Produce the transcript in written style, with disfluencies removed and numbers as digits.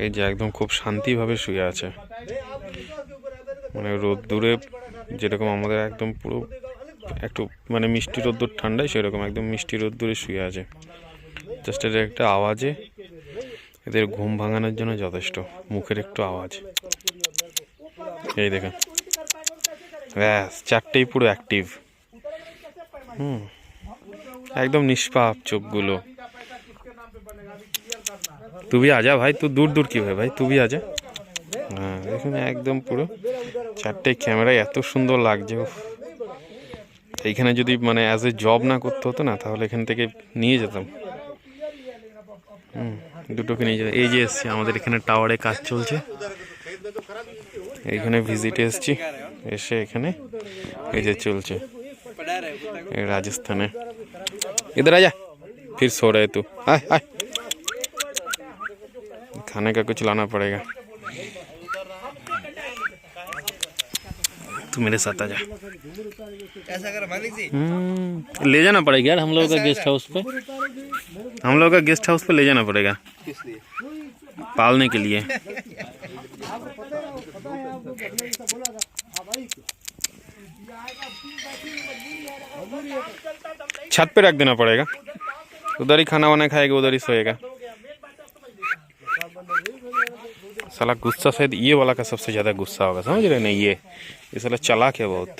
এই যে একদম খুব শান্তিভাবে শুয়ে আছে, মানে রোদ্দুরে যেরকম আমাদের একদম পুরো একটু মানে মিষ্টি রোদ্দুর ঠান্ডায় সেরকম একদম মিষ্টি রোদ্দুরে শুয়ে আছে। জাস্ট এর একটা আওয়াজে এদের ঘুম ভাঙানোর জন্য যথেষ্ট, মুখের একটু আওয়াজ। এই দেখেন ব্যাস, চারটেই পুরো অ্যাক্টিভ। एकदम निष्पाप चोखगुलो। तू भी आजा भाई, तू दूर दूर क्यों है भाई, तू भी आजा। हाँ देखুন একদম পুরো চারটে ক্যামেরায় এত সুন্দর লাগছে। এইখানে যদি মানে অ্যাজ এ জব না করতে হতো না, তাহলে এখান থেকে নিয়ে যেতাম। দুটোকে নিয়ে যেতাম। এই যে এসছি আমাদের এখানে টাওয়ারে কাজ চলছে, এইখানে ভিজিটে এসছি, এসে এখানে এই যে চলছে राजस्थान है। इधर आजा, फिर सो रहे तू, आए आए। खाने का कुछ लाना पड़ेगा, तू मेरे साथ आजा। ले जाना पड़ेगा यार हम लोगों का गेस्ट हाउस पे, हम लोगों का गेस्ट हाउस पे ले जाना पड़ेगा पालने के लिए। छत पे रख देना पड़ेगा, उधर ही खाना वाना खाएगा, उधर ही सोएगा। साला गुस्सा शायद ये वाला का सबसे ज्यादा गुस्सा होगा, समझ रहे नहीं? ये साला चालाक है बहुत।